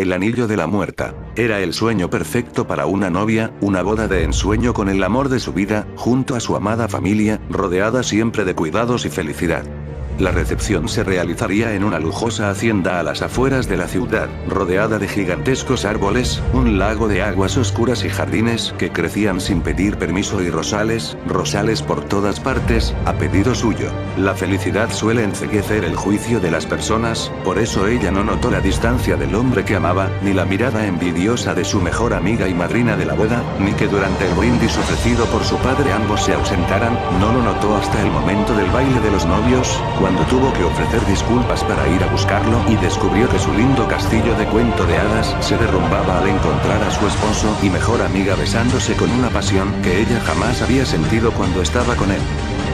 El anillo de la muerta. Era el sueño perfecto para una novia, una boda de ensueño con el amor de su vida, junto a su amada familia, rodeada siempre de cuidados y felicidad. La recepción se realizaría en una lujosa hacienda a las afueras de la ciudad, rodeada de gigantescos árboles, un lago de aguas oscuras y jardines que crecían sin pedir permiso y rosales por todas partes, a pedido suyo. La felicidad suele enceguecer el juicio de las personas, por eso ella no notó la distancia del hombre que amaba, ni la mirada envidiosa de su mejor amiga y madrina de la boda, ni que durante el brindis ofrecido por su padre ambos se ausentaran, no lo notó hasta el momento del baile de los novios, cuando tuvo que ofrecer disculpas para ir a buscarlo y descubrió que su lindo castillo de cuento de hadas se derrumbaba al encontrar a su esposo y mejor amiga besándose con una pasión que ella jamás había sentido cuando estaba con él.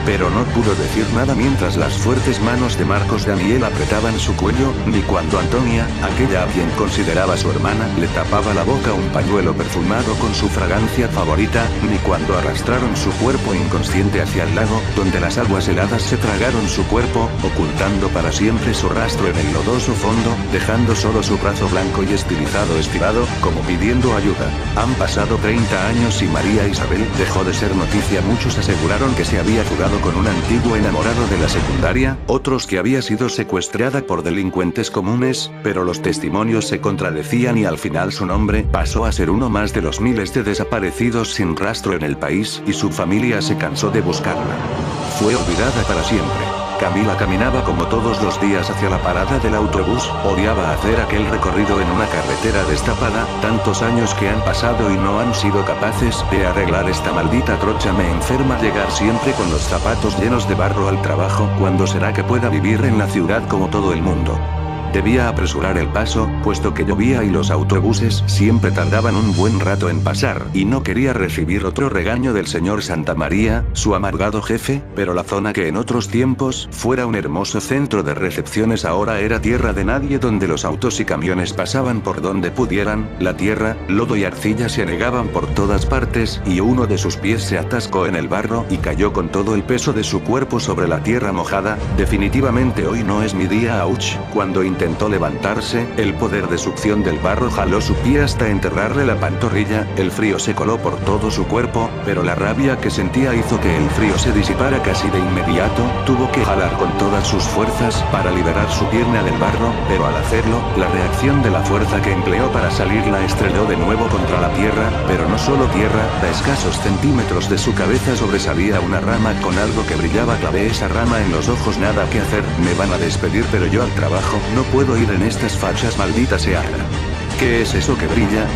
Pero no pudo decir nada mientras las fuertes manos de Marcos Daniel apretaban su cuello, ni cuando Antonia, aquella a quien consideraba su hermana, le tapaba la boca un pañuelo perfumado con su fragancia favorita, ni cuando arrastraron su cuerpo inconsciente hacia el lago, donde las aguas heladas se tragaron su cuerpo, ocultando para siempre su rastro en el lodoso fondo, dejando solo su brazo blanco y estilizado estirado, como pidiendo ayuda. Han pasado 30 años y María Isabel dejó de ser noticia. Muchos aseguraron que se había fugado con un antiguo enamorado de la secundaria, otros que había sido secuestrada por delincuentes comunes, pero los testimonios se contradecían y al final su nombre pasó a ser uno más de los miles de desaparecidos sin rastro en el país y su familia se cansó de buscarla. Fue olvidada para siempre. Camila caminaba como todos los días hacia la parada del autobús, odiaba hacer aquel recorrido en una carretera destapada, tantos años que han pasado y no han sido capaces de arreglar esta maldita trocha. Me enferma llegar siempre con los zapatos llenos de barro al trabajo. ¿Cuándo será que pueda vivir en la ciudad como todo el mundo? Debía apresurar el paso, puesto que llovía y los autobuses siempre tardaban un buen rato en pasar, y no quería recibir otro regaño del señor Santamaría, su amargado jefe, pero la zona que en otros tiempos fuera un hermoso centro de recepciones ahora era tierra de nadie, donde los autos y camiones pasaban por donde pudieran, la tierra, lodo y arcilla se anegaban por todas partes, y uno de sus pies se atascó en el barro y cayó con todo el peso de su cuerpo sobre la tierra mojada. Definitivamente hoy no es mi día. Ouch. Cuando intentó levantarse, el poder de succión del barro jaló su pie hasta enterrarle la pantorrilla, el frío se coló por todo su cuerpo, pero la rabia que sentía hizo que el frío se disipara casi de inmediato. Tuvo que jalar con todas sus fuerzas para liberar su pierna del barro, pero al hacerlo, la reacción de la fuerza que empleó para salir la estrelló de nuevo contra la tierra, pero no solo tierra, a escasos centímetros de su cabeza sobresalía una rama con algo que brillaba. Clavé esa rama en los ojos. Nada que hacer, me van a despedir, pero yo al trabajo no puedo ir en estas fachas, maldita sea. ¿Qué es eso que brilla?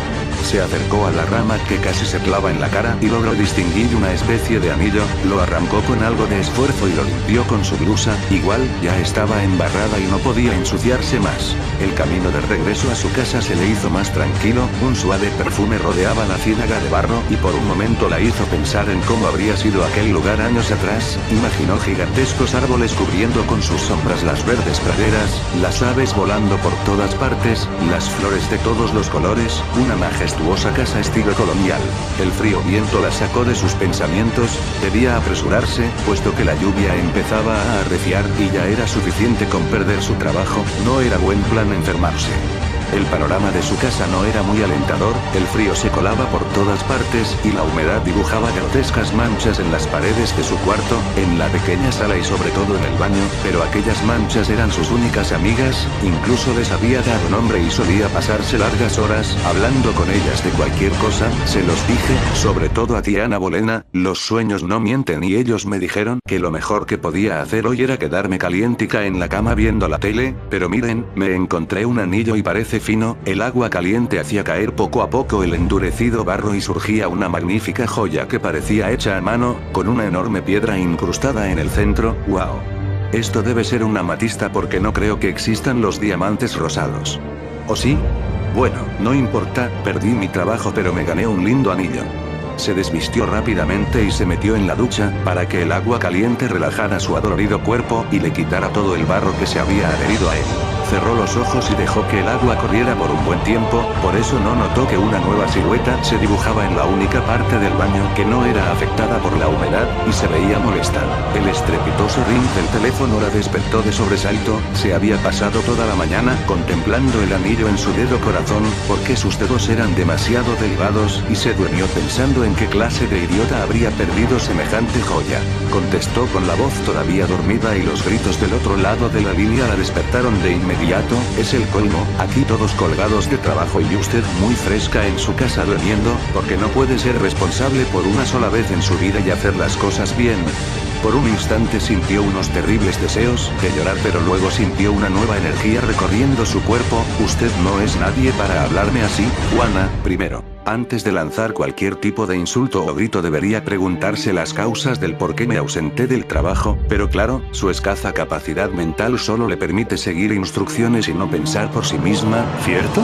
Se acercó a la rama que casi se clava en la cara y logró distinguir una especie de anillo, lo arrancó con algo de esfuerzo y lo limpió con su blusa, igual, ya estaba embarrada y no podía ensuciarse más. El camino de regreso a su casa se le hizo más tranquilo, un suave perfume rodeaba la ciénaga de barro y por un momento la hizo pensar en cómo habría sido aquel lugar años atrás. Imaginó gigantescos árboles cubriendo con sus sombras las verdes praderas, las aves volando por todas partes, las flores de todos los colores, una majestuosa casa estilo colonial. El frío viento la sacó de sus pensamientos, debía apresurarse, puesto que la lluvia empezaba a arreciar y ya era suficiente con perder su trabajo. No era buen plan enfermarse. El panorama de su casa no era muy alentador, el frío se colaba por todas partes y la humedad dibujaba grotescas manchas en las paredes de su cuarto, en la pequeña sala y sobre todo en el baño, pero aquellas manchas eran sus únicas amigas, incluso les había dado nombre y solía pasarse largas horas hablando con ellas de cualquier cosa. Se los dije, sobre todo a tía Ana Bolena, los sueños no mienten, y ellos me dijeron que lo mejor que podía hacer hoy era quedarme calientica en la cama viendo la tele, pero miren, me encontré un anillo y parece fino. El agua caliente hacía caer poco a poco el endurecido barro y surgía una magnífica joya que parecía hecha a mano, con una enorme piedra incrustada en el centro. ¡Wow! Esto debe ser una amatista porque no creo que existan los diamantes rosados. ¿O sí? Bueno, no importa, perdí mi trabajo pero me gané un lindo anillo. Se desvistió rápidamente y se metió en la ducha, para que el agua caliente relajara su adolorido cuerpo y le quitara todo el barro que se había adherido a él. cerró los ojos y dejó que el agua corriera por un buen tiempo, por eso no notó que una nueva silueta se dibujaba en la única parte del baño que no era afectada por la humedad, y se veía molesta. El estrepitoso ring del teléfono la despertó de sobresalto. Se había pasado toda la mañana contemplando el anillo en su dedo corazón, porque sus dedos eran demasiado delgados, y se durmió pensando en qué clase de idiota habría perdido semejante joya. Contestó con la voz todavía dormida y los gritos del otro lado de la línea la despertaron de inmediato. Es el colmo, aquí todos colgados de trabajo y usted muy fresca en su casa durmiendo, porque no puede ser responsable por una sola vez en su vida y hacer las cosas bien. Por un instante sintió unos terribles deseos de llorar, pero luego sintió una nueva energía recorriendo su cuerpo. Usted no es nadie para hablarme así, Juana. Primero, antes de lanzar cualquier tipo de insulto o grito debería preguntarse las causas del por qué me ausenté del trabajo, pero claro, su escasa capacidad mental solo le permite seguir instrucciones y no pensar por sí misma, ¿cierto?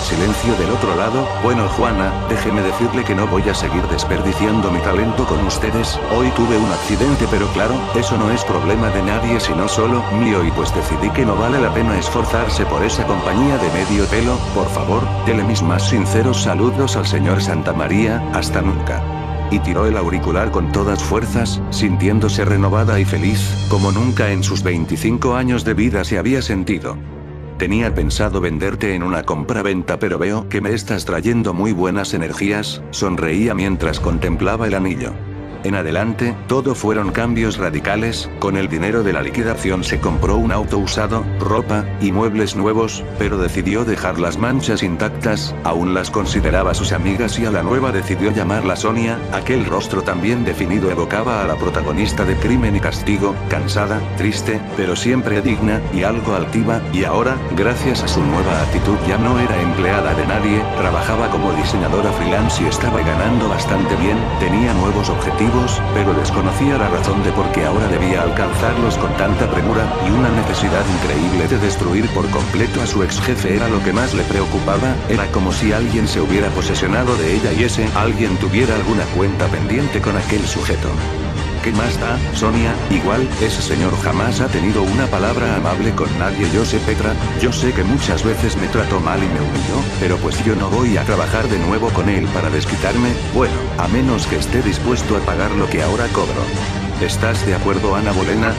Silencio del otro lado. Bueno, Juana, déjeme decirle que no voy a seguir desperdiciando mi talento con ustedes. Hoy tuve un accidente, pero claro, eso no es problema de nadie sino solo mío, y pues decidí que no vale la pena esforzarse por esa compañía de medio pelo. Por favor, dele mis más sinceros saludos al señor Santamaría. Hasta nunca. Y tiró el auricular con todas fuerzas, sintiéndose renovada y feliz, como nunca en sus 25 años de vida se había sentido. Tenía pensado venderte en una compraventa, pero veo que me estás trayendo muy buenas energías, sonreía mientras contemplaba el anillo. En adelante, todo fueron cambios radicales. Con el dinero de la liquidación se compró un auto usado, ropa y muebles nuevos, pero decidió dejar las manchas intactas. Aún las consideraba sus amigas y a la nueva decidió llamarla Sonia. Aquel rostro tan bien definido evocaba a la protagonista de Crimen y Castigo, cansada, triste, pero siempre digna y algo altiva, y ahora, gracias a su nueva actitud, ya no era empleada de nadie, trabajaba como diseñadora freelance y estaba ganando bastante bien. Tenía nuevos objetivos, pero desconocía la razón de por qué ahora debía alcanzarlos con tanta premura, y una necesidad increíble de destruir por completo a su ex jefe era lo que más le preocupaba. Era como si alguien se hubiera posesionado de ella y ese alguien tuviera alguna cuenta pendiente con aquel sujeto. ¿Qué más da, Sonia? Igual, ese señor jamás ha tenido una palabra amable con nadie. Yo sé, Petra, yo sé que muchas veces me trató mal y me humilló, pero pues yo no voy a trabajar de nuevo con él para desquitarme, bueno, a menos que esté dispuesto a pagar lo que ahora cobro. ¿Estás de acuerdo, Ana Bolena?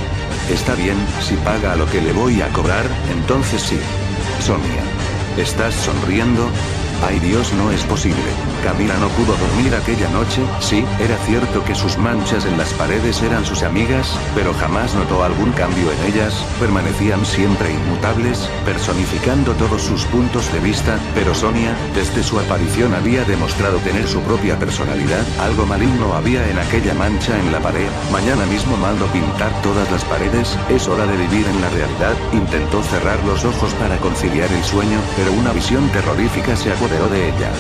Está bien, si paga lo que le voy a cobrar, entonces sí. Sonia. ¿Estás sonriendo? Ay Dios, no es posible. Camila no pudo dormir aquella noche. Sí, era cierto que sus manchas en las paredes eran sus amigas, pero jamás notó algún cambio en ellas. Permanecían siempre inmutables, personificando todos sus puntos de vista, pero Sonia, desde su aparición había demostrado tener su propia personalidad. Algo maligno había en aquella mancha en la pared. Mañana mismo mando pintar todas las paredes, es hora de vivir en la realidad. Intentó cerrar los ojos para conciliar el sueño, pero una visión terrorífica se apoderó de ella.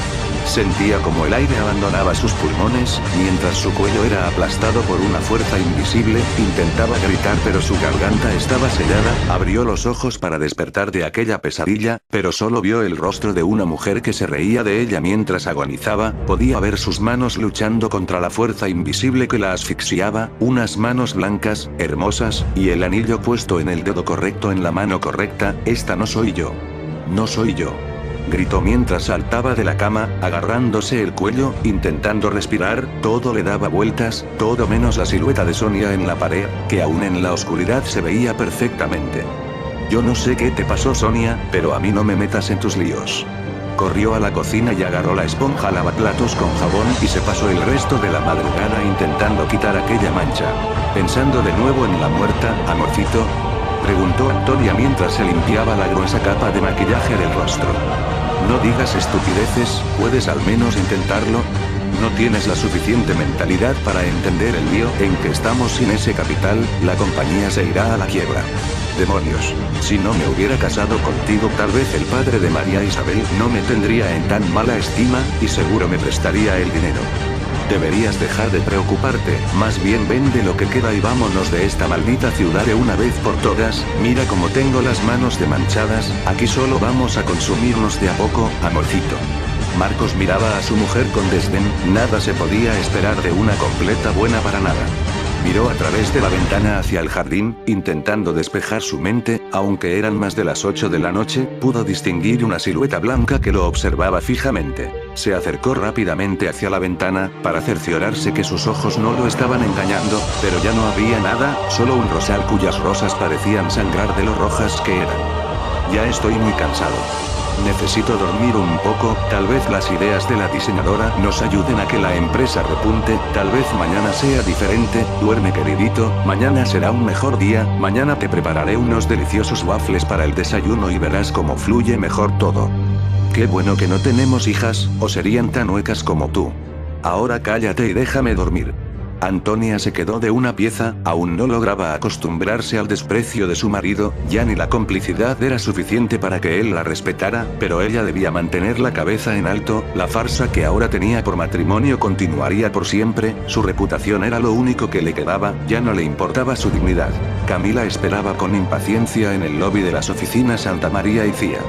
Sentía como el aire abandonaba sus pulmones, mientras su cuello era aplastado por una fuerza invisible. Intentaba gritar, pero su garganta estaba sellada. Abrió los ojos para despertar de aquella pesadilla, pero solo vio el rostro de una mujer que se reía de ella mientras agonizaba. Podía ver sus manos luchando contra la fuerza invisible que la asfixiaba, unas manos blancas, hermosas, y el anillo puesto en el dedo correcto en la mano correcta. Esta no soy yo. No soy yo. Gritó mientras saltaba de la cama, agarrándose el cuello, intentando respirar. Todo le daba vueltas, todo menos la silueta de Sonia en la pared, que aún en la oscuridad se veía perfectamente. Yo no sé qué te pasó, Sonia, pero a mí no me metas en tus líos. Corrió a la cocina y agarró la esponja lavaplatos con jabón y se pasó el resto de la madrugada intentando quitar aquella mancha. Pensando de nuevo en la muerta, amorcito, preguntó Antonia mientras se limpiaba la gruesa capa de maquillaje del rostro. No digas estupideces, ¿puedes al menos intentarlo? No tienes la suficiente mentalidad para entender el lío en que estamos. Sin ese capital, la compañía se irá a la quiebra. Demonios, si no me hubiera casado contigo, tal vez el padre de María Isabel no me tendría en tan mala estima, y seguro me prestaría el dinero. Deberías dejar de preocuparte, más bien vende lo que queda y vámonos de esta maldita ciudad de una vez por todas. Mira cómo tengo las manos de manchadas, aquí solo vamos a consumirnos de a poco, amorcito. Marcos miraba a su mujer con desdén, nada se podía esperar de una completa buena para nada. Miró a través de la ventana hacia el jardín, intentando despejar su mente. Aunque eran más de las 8 de la noche, pudo distinguir una silueta blanca que lo observaba fijamente. Se acercó rápidamente hacia la ventana, para cerciorarse que sus ojos no lo estaban engañando, pero ya no había nada, solo un rosal cuyas rosas parecían sangrar de lo rojas que eran. Ya estoy muy cansado. Necesito dormir un poco, tal vez las ideas de la diseñadora nos ayuden a que la empresa repunte, tal vez mañana sea diferente. Duerme queridito, mañana será un mejor día, mañana te prepararé unos deliciosos waffles para el desayuno y verás cómo fluye mejor todo. Qué bueno que no tenemos hijas, o serían tan huecas como tú. Ahora cállate y déjame dormir. Antonia se quedó de una pieza, aún no lograba acostumbrarse al desprecio de su marido, ya ni la complicidad era suficiente para que él la respetara, pero ella debía mantener la cabeza en alto. La farsa que ahora tenía por matrimonio continuaría por siempre, su reputación era lo único que le quedaba, ya no le importaba su dignidad. Camila esperaba con impaciencia en el lobby de las oficinas Santa María y Cía.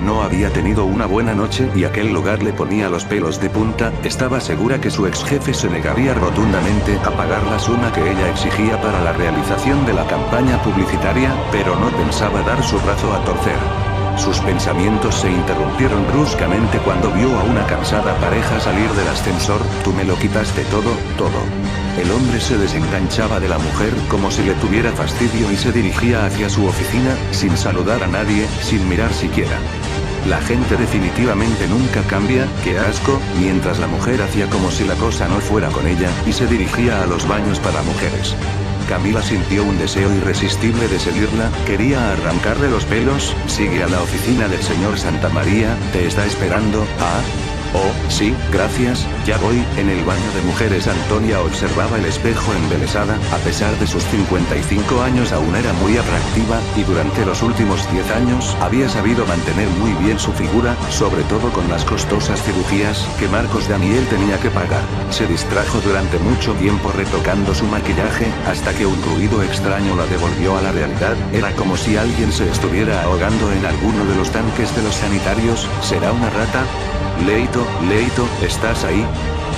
No había tenido una buena noche y aquel lugar le ponía los pelos de punta. Estaba segura que su ex jefe se negaría rotundamente a pagar la suma que ella exigía para la realización de la campaña publicitaria, pero no pensaba dar su brazo a torcer. Sus pensamientos se interrumpieron bruscamente cuando vio a una cansada pareja salir del ascensor. Tú me lo quitaste todo, todo. El hombre se desenganchaba de la mujer como si le tuviera fastidio y se dirigía hacia su oficina, sin saludar a nadie, sin mirar siquiera. La gente definitivamente nunca cambia, qué asco. Mientras la mujer hacía como si la cosa no fuera con ella, y se dirigía a los baños para mujeres. Camila sintió un deseo irresistible de seguirla, quería arrancarle los pelos. Sigue a la oficina del señor Santa María, te está esperando. Ah. Oh, sí, gracias, ya voy. En el baño de mujeres Antonia observaba el espejo embelesada. A pesar de sus 55 años aún era muy atractiva, y durante los últimos 10 años había sabido mantener muy bien su figura, sobre todo con las costosas cirugías que Marcos Daniel tenía que pagar. Se distrajo durante mucho tiempo retocando su maquillaje, hasta que un ruido extraño la devolvió a la realidad. Era como si alguien se estuviera ahogando en alguno de los tanques de los sanitarios. ¿Será una rata? Leito, Leito, ¿estás ahí?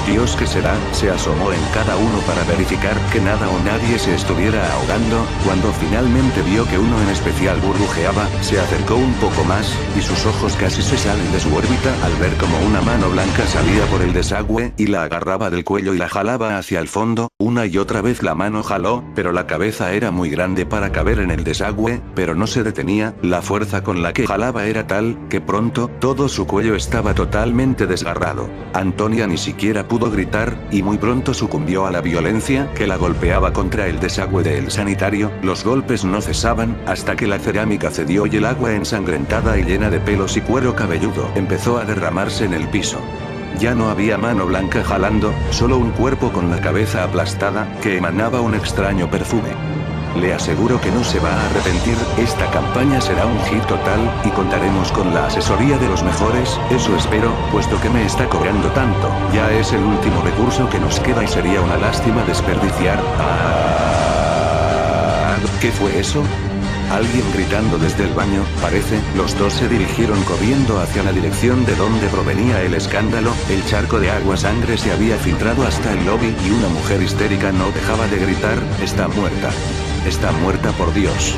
Dios, ¿qué será? Se asomó en cada uno para verificar que nada o nadie se estuviera ahogando. Cuando finalmente vio que uno en especial burbujeaba, se acercó un poco más, y sus ojos casi se salen de su órbita al ver como una mano blanca salía por el desagüe, y la agarraba del cuello y la jalaba hacia el fondo. Una y otra vez la mano jaló, pero la cabeza era muy grande para caber en el desagüe, pero no se detenía. La fuerza con la que jalaba era tal, que pronto, todo su cuello estaba totalmente desgarrado. Antonia ni siquiera pudo gritar, y muy pronto sucumbió a la violencia que la golpeaba contra el desagüe del sanitario. Los golpes no cesaban, hasta que la cerámica cedió y el agua ensangrentada y llena de pelos y cuero cabelludo empezó a derramarse en el piso. Ya no había mano blanca jalando, solo un cuerpo con la cabeza aplastada, que emanaba un extraño perfume. Le aseguro que no se va a arrepentir, esta campaña será un hit total, y contaremos con la asesoría de los mejores, eso espero, puesto que me está cobrando tanto. Ya es el último recurso que nos queda y sería una lástima desperdiciar. ¿Qué fue eso? Alguien gritando desde el baño, parece. Los dos se dirigieron corriendo hacia la dirección de donde provenía el escándalo. El charco de agua sangre se había filtrado hasta el lobby y una mujer histérica no dejaba de gritar, está muerta. Está muerta, por Dios.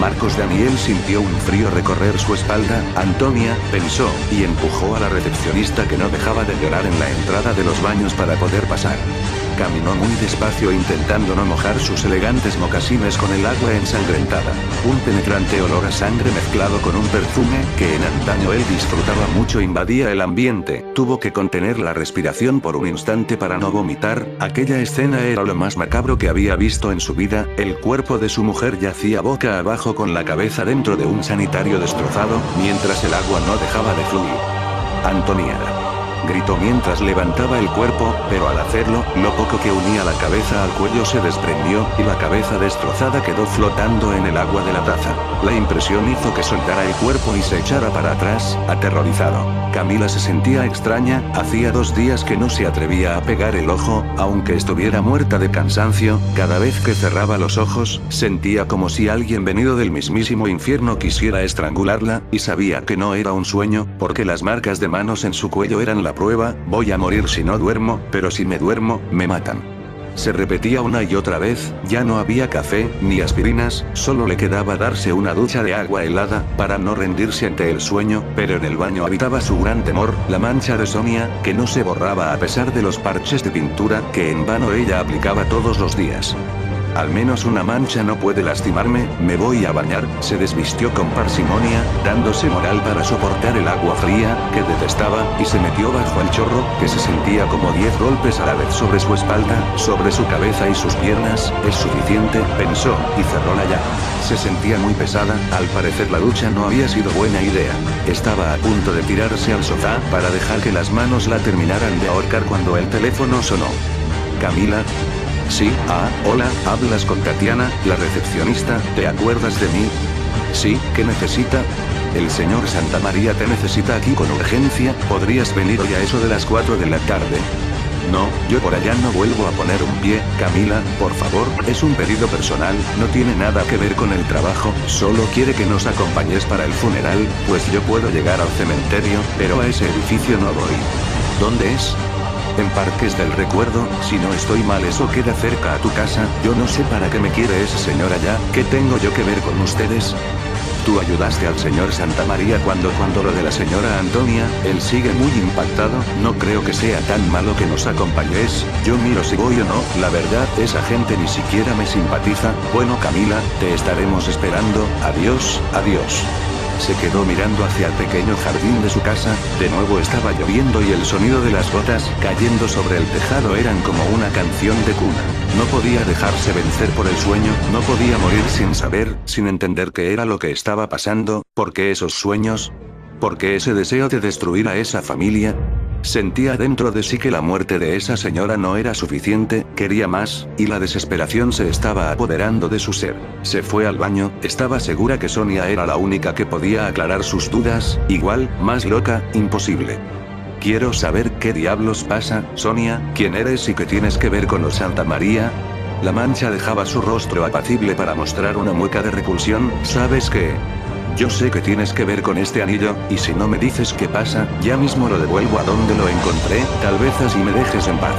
Marcos Daniel sintió un frío recorrer su espalda. Antonia, pensó, y empujó a la recepcionista que no dejaba de llorar en la entrada de los baños para poder pasar. Caminó muy despacio intentando no mojar sus elegantes mocasines con el agua ensangrentada. Un penetrante olor a sangre mezclado con un perfume, que en antaño él disfrutaba mucho, invadía el ambiente. Tuvo que contener la respiración por un instante para no vomitar. Aquella escena era lo más macabro que había visto en su vida. El cuerpo de su mujer yacía boca abajo con la cabeza dentro de un sanitario destrozado, mientras el agua no dejaba de fluir. Antonia gritó mientras levantaba el cuerpo, pero al hacerlo, lo poco que unía la cabeza al cuello se desprendió, y la cabeza destrozada quedó flotando en el agua de la taza. La impresión hizo que soltara el cuerpo y se echara para atrás, aterrorizado. Camila se sentía extraña, hacía 2 días que no se atrevía a pegar el ojo, aunque estuviera muerta de cansancio. Cada vez que cerraba los ojos, sentía como si alguien venido del mismísimo infierno quisiera estrangularla, y sabía que no era un sueño, porque las marcas de manos en su cuello eran la prueba. Voy a morir si no duermo, pero si me duermo, me matan. Se repetía una y otra vez, ya no había café, ni aspirinas, solo le quedaba darse una ducha de agua helada, para no rendirse ante el sueño, pero en el baño habitaba su gran temor, la mancha de Sonia, que no se borraba a pesar de los parches de pintura, que en vano ella aplicaba todos los días. Al menos una mancha no puede lastimarme, me voy a bañar, se desvistió con parsimonia, dándose moral para soportar el agua fría, que detestaba, y se metió bajo el chorro, que se sentía como 10 golpes a la vez sobre su espalda, sobre su cabeza y sus piernas. Es suficiente, pensó, y cerró la llave. Se sentía muy pesada, al parecer la ducha no había sido buena idea. Estaba a punto de tirarse al sofá, para dejar que las manos la terminaran de ahorcar cuando el teléfono sonó. ¿Camila? Sí, hola, hablas con Tatiana, la recepcionista, ¿te acuerdas de mí? Sí, ¿qué necesita? El señor Santamaría te necesita aquí con urgencia, ¿podrías venir hoy a eso de las 4 de la tarde? No, yo por allá no vuelvo a poner un pie, Camila, por favor, es un pedido personal, no tiene nada que ver con el trabajo, solo quiere que nos acompañes para el funeral, pues yo puedo llegar al cementerio, pero a ese edificio no voy. ¿Dónde es? En Parques del Recuerdo, si no estoy mal eso queda cerca a tu casa, yo no sé para qué me quiere ese señor allá, ¿qué tengo yo que ver con ustedes? Tú ayudaste al señor Santamaría cuando lo de la señora Antonia, él sigue muy impactado, no creo que sea tan malo que nos acompañes, yo miro si voy o no, la verdad, esa gente ni siquiera me simpatiza, bueno Camila, te estaremos esperando, adiós, adiós. Se quedó mirando hacia el pequeño jardín de su casa, de nuevo estaba lloviendo y el sonido de las gotas cayendo sobre el tejado eran como una canción de cuna. No podía dejarse vencer por el sueño, no podía morir sin saber, sin entender qué era lo que estaba pasando, ¿por qué esos sueños? ¿Por qué ese deseo de destruir a esa familia? Sentía dentro de sí que la muerte de esa señora no era suficiente, quería más, y la desesperación se estaba apoderando de su ser. Se fue al baño, estaba segura que Sonia era la única que podía aclarar sus dudas, igual, más loca, imposible. Quiero saber qué diablos pasa, Sonia, quién eres y qué tienes que ver con los Santamaría. La mancha dejaba su rostro apacible para mostrar una mueca de repulsión, ¿sabes qué? Yo sé que tienes que ver con este anillo, y si no me dices qué pasa, ya mismo lo devuelvo a donde lo encontré, tal vez así me dejes en paz.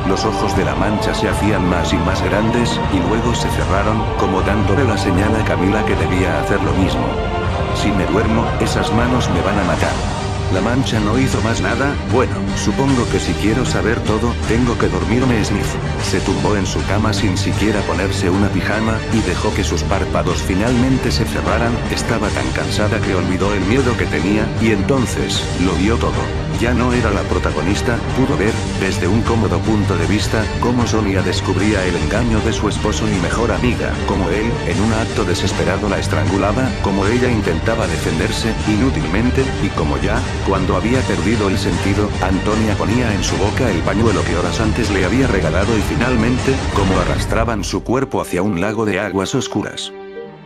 Los ojos de la mancha se hacían más y más grandes, y luego se cerraron, como dándole la señal a Camila que debía hacer lo mismo. Si me duermo, esas manos me van a matar. La mancha no hizo más nada, bueno, supongo que si quiero saber todo, tengo que dormirme. Smith se tumbó en su cama sin siquiera ponerse una pijama, y dejó que sus párpados finalmente se cerraran, estaba tan cansada que olvidó el miedo que tenía, y entonces, lo vio todo. Ya no era la protagonista, pudo ver, desde un cómodo punto de vista, cómo Sonia descubría el engaño de su esposo y mejor amiga, como él, en un acto desesperado la estrangulaba, como ella intentaba defenderse, inútilmente, y como ya, cuando había perdido el sentido, Antonia ponía en su boca el pañuelo que horas antes le había regalado y finalmente, como arrastraban su cuerpo hacia un lago de aguas oscuras.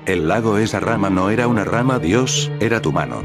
El lago, esa rama no era una rama, Dios, era tu mano.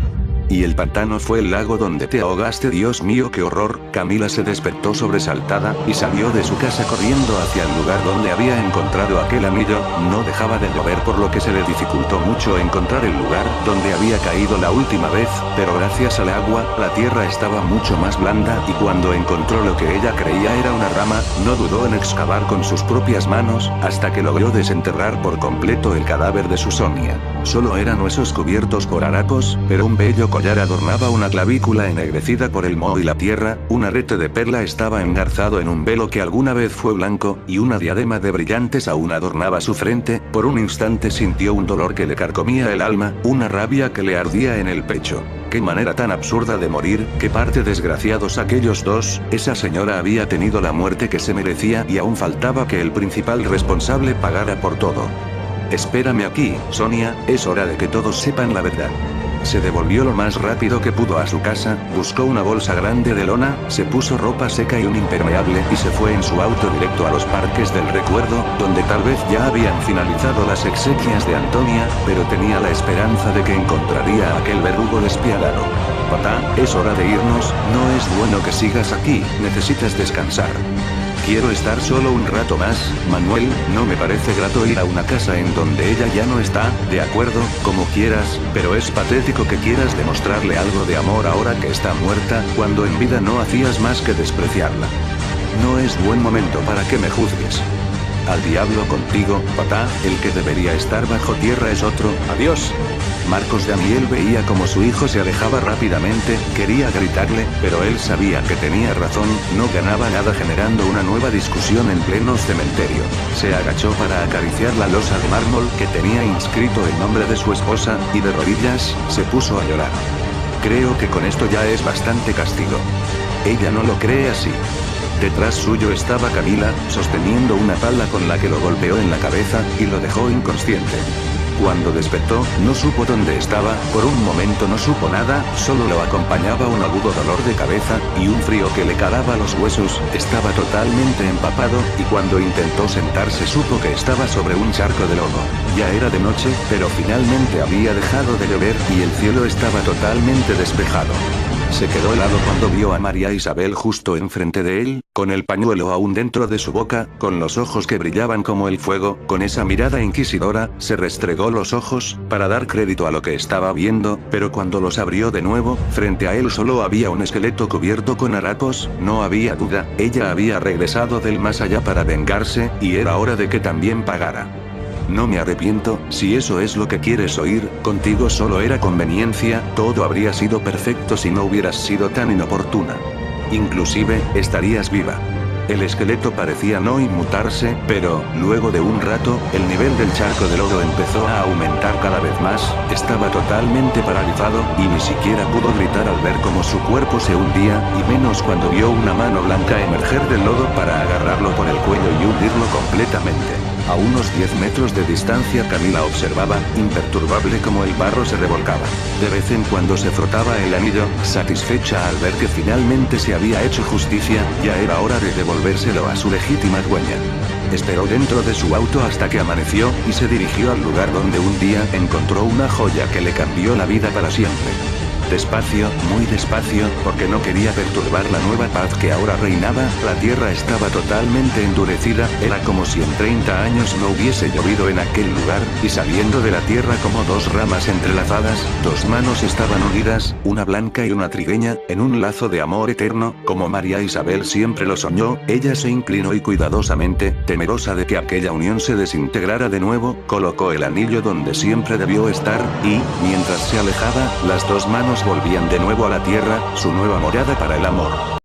Y el pantano fue el lago donde te ahogaste. Dios mío, qué horror. Camila se despertó sobresaltada, y salió de su casa corriendo hacia el lugar donde había encontrado aquel anillo. No dejaba de llover, por lo que se le dificultó mucho encontrar el lugar donde había caído la última vez, pero gracias al agua, la tierra estaba mucho más blanda, y cuando encontró lo que ella creía era una rama, no dudó en excavar con sus propias manos, hasta que logró desenterrar por completo el cadáver de su Sonia. Solo eran huesos cubiertos por harapos, pero un bello collar adornaba una clavícula ennegrecida por el moho y la tierra, un arete de perla estaba engarzado en un velo que alguna vez fue blanco, y una diadema de brillantes aún adornaba su frente. Por un instante sintió un dolor que le carcomía el alma, una rabia que le ardía en el pecho. Qué manera tan absurda de morir, qué parte desgraciados aquellos dos, esa señora había tenido la muerte que se merecía y aún faltaba que el principal responsable pagara por todo. Espérame aquí, Sonia, es hora de que todos sepan la verdad. Se devolvió lo más rápido que pudo a su casa, buscó una bolsa grande de lona, se puso ropa seca y un impermeable y se fue en su auto directo a los Parques del Recuerdo, donde tal vez ya habían finalizado las exequias de Antonia, pero tenía la esperanza de que encontraría a aquel verdugo despiadado. Papá, es hora de irnos, no es bueno que sigas aquí, necesitas descansar. Quiero estar solo un rato más, Manuel, no me parece grato ir a una casa en donde ella ya no está, de acuerdo, como quieras, pero es patético que quieras demostrarle algo de amor ahora que está muerta, cuando en vida no hacías más que despreciarla. No es buen momento para que me juzgues. Al diablo contigo, papá, el que debería estar bajo tierra es otro, adiós. Marcos Daniel veía como su hijo se alejaba rápidamente, quería gritarle, pero él sabía que tenía razón, no ganaba nada generando una nueva discusión en pleno cementerio. Se agachó para acariciar la losa de mármol que tenía inscrito el nombre de su esposa, y de rodillas, se puso a llorar. Creo que con esto ya es bastante castigo. Ella no lo cree así. Detrás suyo estaba Camila, sosteniendo una pala con la que lo golpeó en la cabeza, y lo dejó inconsciente. Cuando despertó, no supo dónde estaba, por un momento no supo nada, solo lo acompañaba un agudo dolor de cabeza, y un frío que le calaba los huesos, estaba totalmente empapado, y cuando intentó sentarse supo que estaba sobre un charco de lodo. Ya era de noche, pero finalmente había dejado de llover, y el cielo estaba totalmente despejado. Se quedó helado cuando vio a María Isabel justo enfrente de él, con el pañuelo aún dentro de su boca, con los ojos que brillaban como el fuego, con esa mirada inquisidora, se restregó los ojos, para dar crédito a lo que estaba viendo, pero cuando los abrió de nuevo, frente a él solo había un esqueleto cubierto con harapos, no había duda, ella había regresado del más allá para vengarse, y era hora de que también pagara. No me arrepiento, si eso es lo que quieres oír, contigo solo era conveniencia, todo habría sido perfecto si no hubieras sido tan inoportuna. Inclusive, estarías viva. El esqueleto parecía no inmutarse, pero, luego de un rato, el nivel del charco de lodo empezó a aumentar cada vez más, estaba totalmente paralizado, y ni siquiera pudo gritar al ver cómo su cuerpo se hundía, y menos cuando vio una mano blanca emerger del lodo para agarrarlo por el cuello y hundirlo completamente. A unos 10 metros de distancia Camila observaba, imperturbable como el barro se revolcaba. De vez en cuando se frotaba el anillo, satisfecha al ver que finalmente se había hecho justicia, ya era hora de devolvérselo a su legítima dueña. Esperó dentro de su auto hasta que amaneció, y se dirigió al lugar donde un día encontró una joya que le cambió la vida para siempre. Despacio, muy despacio, porque no quería perturbar la nueva paz que ahora reinaba, la tierra estaba totalmente endurecida, era como si en 30 años no hubiese llovido en aquel lugar, y saliendo de la tierra como dos ramas entrelazadas, dos manos estaban unidas, una blanca y una trigueña, en un lazo de amor eterno, como María Isabel siempre lo soñó, ella se inclinó y cuidadosamente, temerosa de que aquella unión se desintegrara de nuevo, colocó el anillo donde siempre debió estar, y, mientras se alejaba, las dos manos volvían de nuevo a la tierra, su nueva morada para el amor.